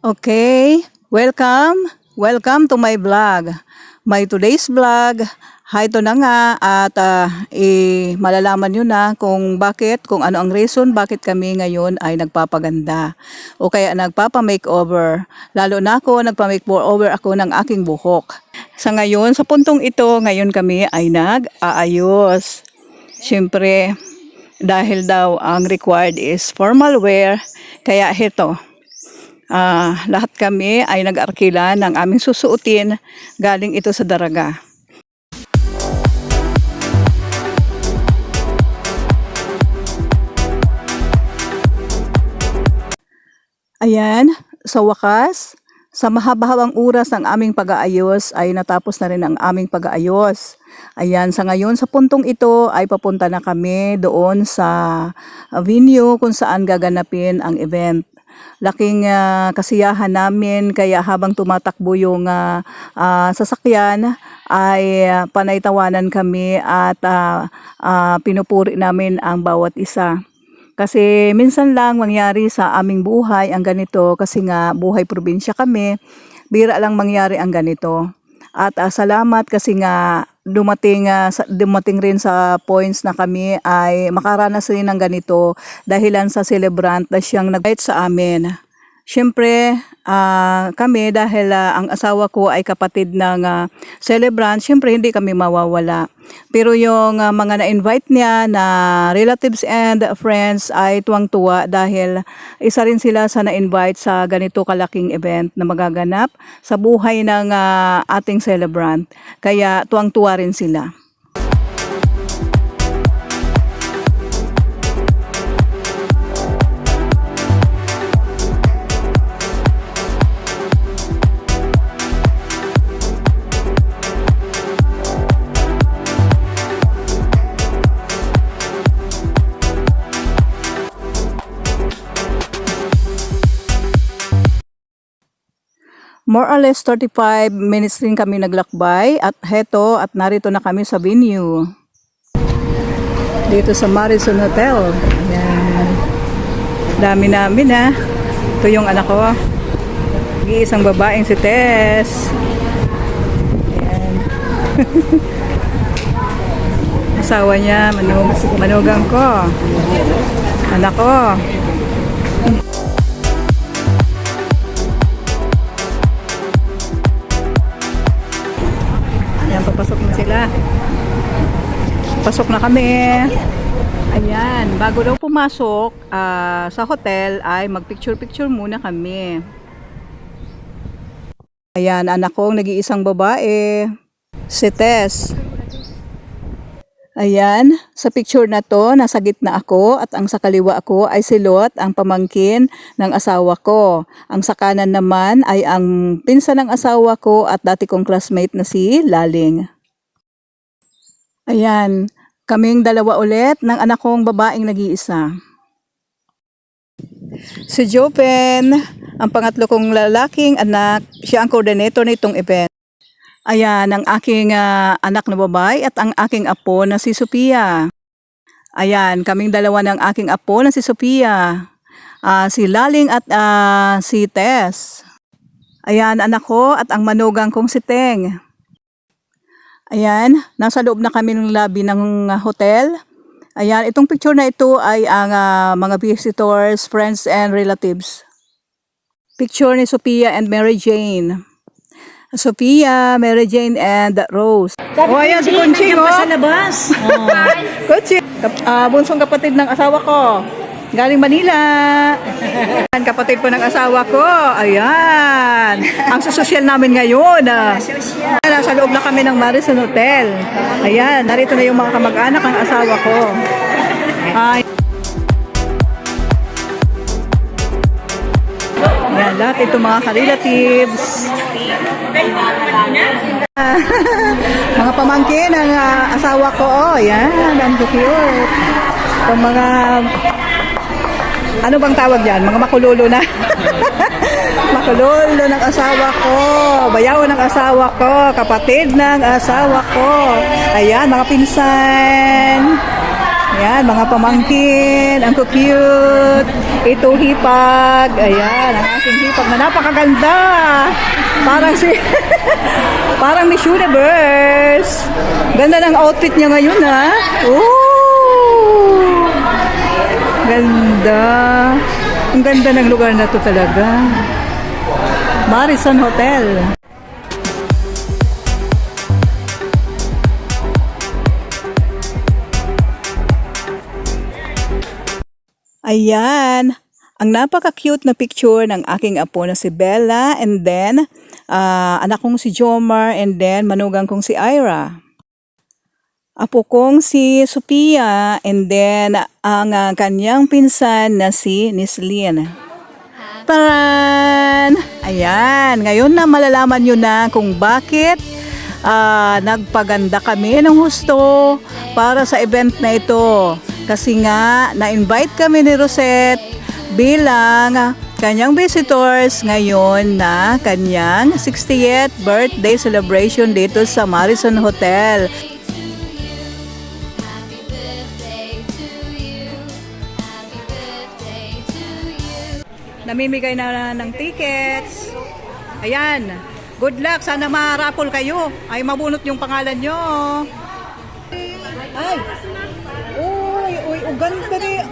Okay, welcome to my vlog. My today's vlog, ito na nga at malalaman nyo na kung ano ang reason bakit kami ngayon ay nagpapaganda o kaya nagpapa-makeover. Lalo na ako, nagpa-makeover ako ng aking buhok. Sa ngayon, sa puntong ito, ngayon kami ay nag-aayos. Siyempre, dahil daw ang required is formal wear, kaya ito. Lahat kami ay nag-arkila ng aming susuotin galing ito sa Daraga. Ayan, sa wakas, sa mahaba-habang oras ng aming pag-aayos ay natapos na rin ang aming pag-aayos. Ayan, sa ngayon sa puntong ito ay papunta na kami doon sa venue kung saan gaganapin ang event. Laking kasiyahan namin kaya habang tumatakbo yung sasakyan ay panay-tawanan kami at pinupuri namin ang bawat isa. Kasi minsan lang mangyari sa aming buhay ang ganito kasi nga buhay probinsya kami, bira lang mangyari ang ganito. At salamat kasi nga dumating rin sa points na kami ay makaranas rin ng ganito dahilan sa celebrant na siyang nag-invite sa amin. Siyempre, kami dahil ang asawa ko ay kapatid ng celebrant, siyempre hindi kami mawawala. Pero yung mga na-invite niya na relatives and friends ay tuwang-tuwa dahil isa rin sila sa na-invite sa ganito kalaking event na magaganap sa buhay ng ating celebrant. Kaya tuwang-tuwa rin sila. More or less 35 minutes rin kami naglakbay at narito na kami sa venue. Dito sa Marison Hotel. Ayan. Dami namin ha. Ito yung anak ko. Isang babaeng si Tess. Ayan. Asawa niya, manugang ko. Anak ko. Papasok na sila. Pasok na kami. Ayan, bago daw pumasok sa hotel ay mag-picture-picture muna kami. Ayan, anak kong nag-iisang babae, si Tess. Ayan, sa picture na to, nasa gitna ako at ang sa kaliwa ko ay si Lot, ang pamangkin ng asawa ko. Ang sa kanan naman ay ang pinsan ng asawa ko at dati kong classmate na si Laling. Ayan, kaming dalawa ulit ng anak kong babaeng nag-iisa. Si Joven, ang pangatlo kong lalaking anak, siya ang coordinator nitong event. Ayan, ang aking anak na babae at ang aking apo na si Sophia. Ayan, kaming dalawa ng aking apo na si Sophia. Si Laling at si Tess. Ayan, anak ko at ang manugang kong si Teng. Ayan, nasa loob na kami ng lobby ng hotel. Ayan, itong picture na ito ay ang mga visitors, friends and relatives. Picture ni Sophia and Mary Jane. Sophia, Mary Jane, and Rose. Ayan si Conchi, oh. Sa labas. Conchi, bunsong kapatid ng asawa ko. Galing Manila. Kapatid po ng asawa ko. Ayan. Ang sosyal namin ngayon. Nasa loob na kami ng Marison Hotel. Ayan, narito na yung mga kamag-anak ng asawa ko. Ayan, lahat ito mga ka-relatives. Mga pamangkin ng asawa ko. Oh, yan, ang cute. Itong mga, ano bang tawag yan? Mga makululo na. Makululo ng asawa ko. Bayaw ng asawa ko. Kapatid ng asawa ko. Ayan, mga pinsan. Ayan, mga pamangkin. Ang cute. Ito hipag. Ayan, ang aking hipag na napakaganda. Parang si parang Miss Universe. Ganda ng outfit niya ngayon, ha? Ooh! Ganda. Ang ganda ng lugar na to talaga. Marison Hotel. Ayan, ang napaka-cute na picture ng aking apo na si Bella, and then anak kong si Jomar, and then manugang kong si Ira. Apo kong si Sophia, and then ang kanyang pinsan na si Nislin. Taran! Ayan, ngayon na malalaman nyo na kung bakit nagpaganda kami ng husto para sa event na ito. Kasi nga, na-invite kami ni Rosette bilang kanyang visitors ngayon na kanyang 60th birthday celebration dito sa Marison Hotel. Namimigay na ng tickets. Ayan. Good luck. Sana ma-raffle kayo. Ay mabunot yung pangalan nyo. Ay. Uy, ang ganda rin.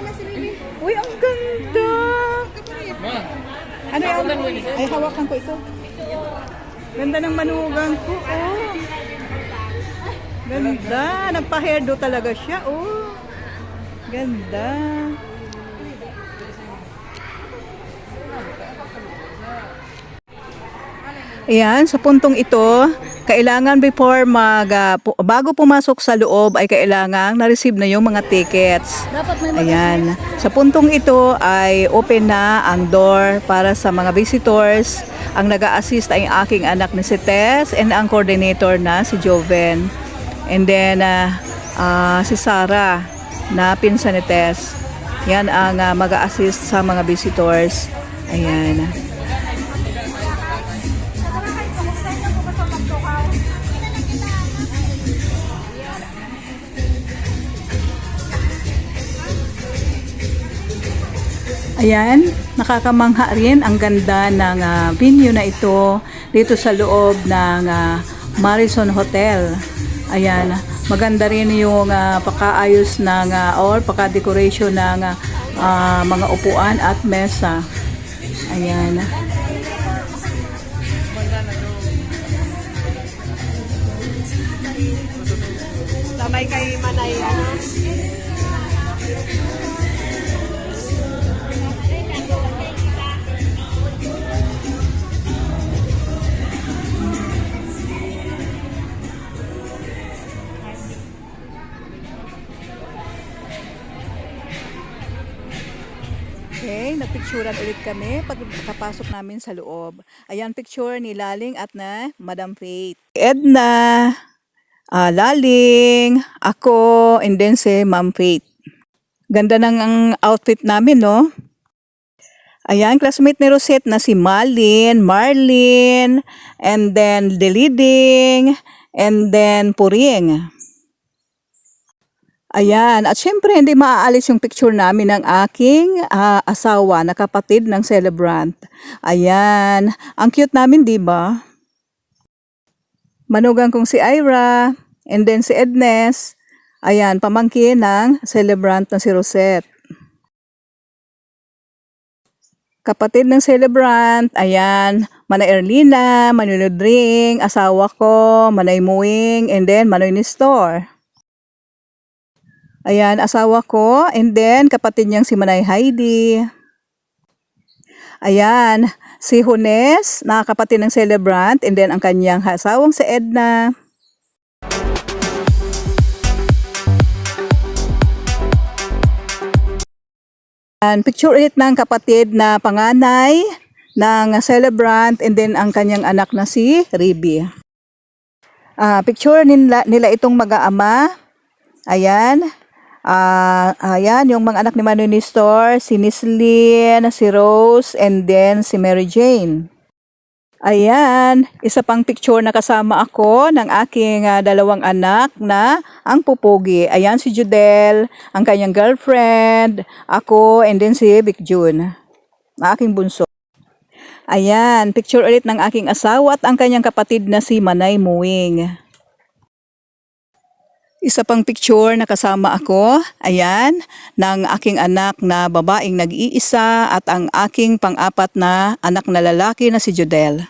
Uy, ang ganda. Ano yan? Ay, hawakan ko ito. Ganda ng manugang ko. Oh. Ganda. Nagpa-hairdo talaga siya. Oh. Ganda. Ayan, sa puntong ito, kailangan bago pumasok sa loob ay kailangan na-receive na yung mga tickets. Ayan, sa puntong ito ay open na ang door para sa mga visitors. Ang nag-a-assist ay ang aking anak na si Tess and ang coordinator na si Joven. And then si Sarah na pinsan ni Tess. Yan ang mag-a-assist sa mga visitors. Ayan. Ayan, nakakamangha rin ang ganda ng venue na ito dito sa loob ng Marison Hotel. Ayan, maganda rin yung pakaayos ng or paka-decoration ng mga upuan at mesa. Ayan. Sabay kay Manay, ano? Okay, nagpicturean ulit kami pagkapasok namin sa loob. Ayan, picture ni Laling at na Madam Faith. Edna, Laling, ako, and then si Ma'am Faith. Ganda ng ang outfit namin, no? Ayan, classmate ni Rosette na si Malin, Marlene, and then Deliding, and then Puring. Ayan, at syempre hindi maaalis yung picture namin ng aking asawa na kapatid ng celebrant. Ayan, ang cute namin, di ba? Manugang kong si Ira, and then si Ednes. Ayan, pamangkin ng celebrant na si Rosette. Kapatid ng celebrant, ayan, Manay Erlina, Manuludring, asawa ko, Manay Muing, and then Manoy Nestor. Ayan, asawa ko, and then kapatid niyang si Manay Heidi. Ayan, si Hunes, na kapatid ng celebrant, and then ang kanyang asawang si Edna. And picture ulit ng kapatid na panganay ng celebrant, and then ang kanyang anak na si Riby. Picture nila itong mag-aama. Ayan. Ayan, yung mga anak ni Manoy Nestor, si Nislin, si Rose, and then si Mary Jane. Ayan, isa pang picture na kasama ako ng aking dalawang anak na ang pupugi. Ayan si Judel, ang kanyang girlfriend, ako, and then si Vic June, na aking bunso. Ayan, picture ulit ng aking asawa at ang kanyang kapatid na si Manay Muwing. Isa pang picture na kasama ako, ayan, ng aking anak na babaeng nag-iisa at ang aking pang-apat na anak na lalaki na si Judel.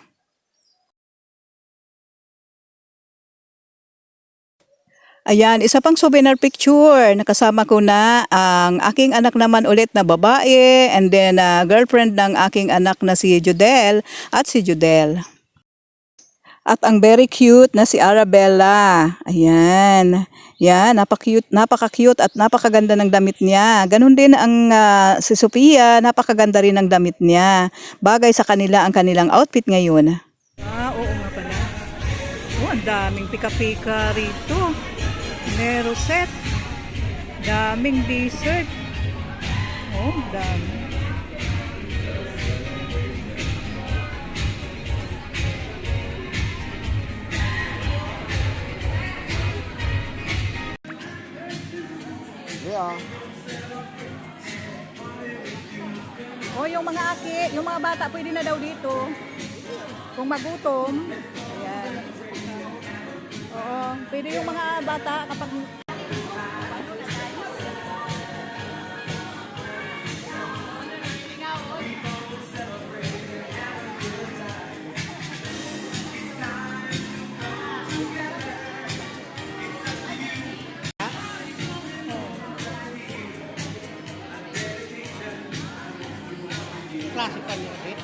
Ayan, isa pang souvenir picture. Nakasama ko na ang aking anak naman ulit na babae and then girlfriend ng aking anak na si Judel at si Judel. At ang very cute na si Arabella. Ayan. Yan, napaka-cute at napakaganda ng damit niya. Ganun din ang si Sophia, napakaganda rin ng damit niya. Bagay sa kanila ang kanilang outfit ngayon. Oo nga pala. Ang daming pika-pika rito. Mero set. Daming dessert. Dami. Yung mga bata pwede na daw dito. Kung magutom. Ayan. Oo, pwede yung mga bata kapag Classical music.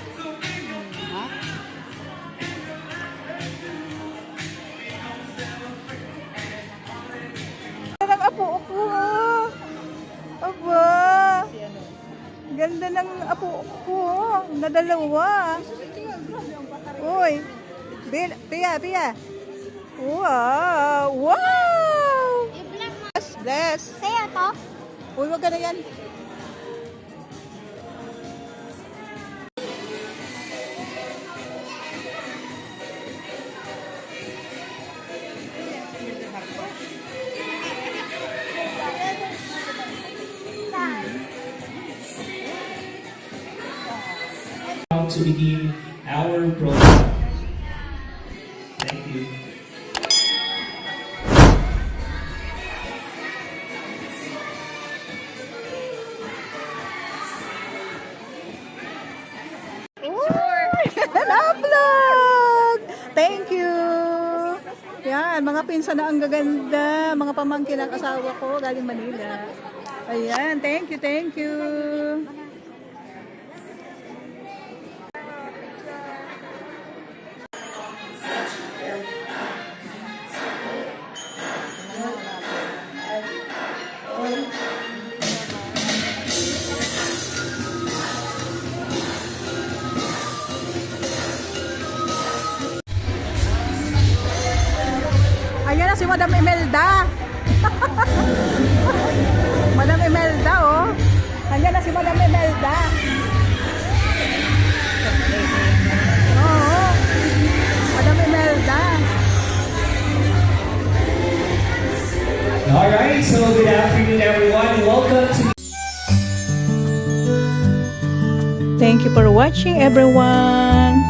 Ha? ng apo ko. Aba. Ganda ng apo ko. Na dalawa. Uy. Pia. Wow. Wow. Bless. Saya to? Uy, wag ka na yan. To begin our program. Thank you. Na-vlog! Thank you! Yan, mga pinsan na ang gaganda, mga pamangkin ng asawa ko galing Manila. Ayan, thank you. Ayan na si Madam Imelda. Madam Imelda, oh. Ayan na si Madam Imelda. Oo. Madam Imelda. Alright, so good afternoon everyone. Welcome to Thank you for watching, everyone.